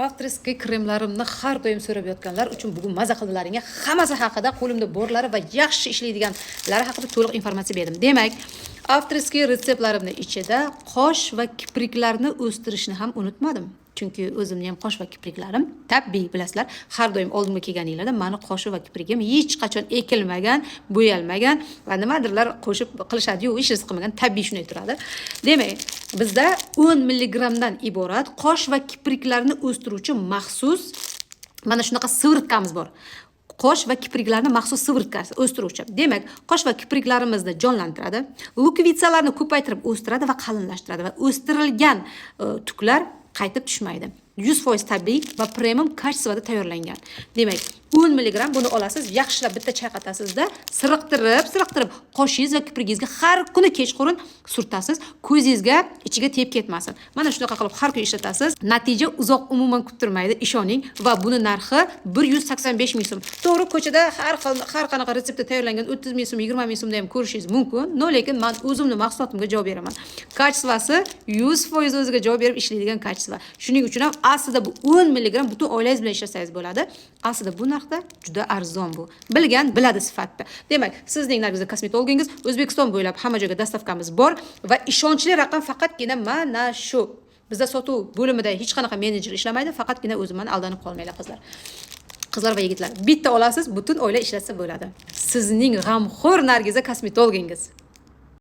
Avtoriskiy kremlarimni har doim so'rab yotganlar uchun bugun maza qildilaringga hammasi haqida qo'limda borlari va yaxshi ishlaydiganlari haqida to'liq informatsiya berdim. Demak, avtoriskiy retseptlarimning ichida qosh va kipriklarni o'stirishni ham unutmadim. Chunki o'zimning ham qosh va kipriklarim tabiiy, bilasizlar, har doim oldimga kelganinglarda meni qoshi va kiprigim hech qachon ekilmagan, bo'yalmagan va nimadirlar qo'shib qilishadi-yu, hech narsa qilmagan, tabiiy shunday turadi. Demak, bizda 10 milligramdan iborat qosh va kipriklarni o'stiruvchi maxsus mana shunaqa sivritkamiz bor. Qosh va kipriklarni maxsus sivritkasi o'stiruvchi. Demak, qosh va kipriklarimizni jonlantiradi, lukvitsalarni ko'paytirib o'stiradi va qalinlashtiradi va o'stirilgan tuklar qaytib tushmaydi. 100% tabiiy va premium kачествоda tayyorlangan. Demak, 10 milligram buni olasiz, yaxshilab bitta chayqatasizda, siriqtirib qoshingiz va kiprigingizga har kuni kechqurun surtasiz, ko'zingizga ichiga tep ketmasin. Mana shunaqa qilib har kun ishlatasiz. Natija uzoq umuman kuttirmaydi, ishoning, va buni narxi 185 ming so'm. To'g'ri, ko'chada har qanaqa retseptda tayyorlangan 30 ming so'm, 20 ming so'mda ham ko'rishingiz mumkin. Lekin men o'zimning mahsulotimga javob beraman. Kачествоsi 100% o'ziga javob berib ishlaydigan kачество. Shuning uchun ham aslida bu 10 milligram butun oilangiz bilan ishlasangiz bo'ladi. Aslida bu narxda juda arzon bu. Bilgan biladi sifatda. Demak, sizning Nargiza kosmetologingiz O'zbekiston bo'ylab hamma joyga dastavkamiz bor va ishonchli raqam faqatgina mana shu. Bizda sotuv bo'limida hech qanaqa menejer ishlamaydi, faqatgina o'zimdan aldanib qolmanglar qizlar. Qizlar va yigitlar, bitta olasiz, butun oila ishlatsa bo'ladi. Sizning g'amxo'r Nargiza kosmetologingiz.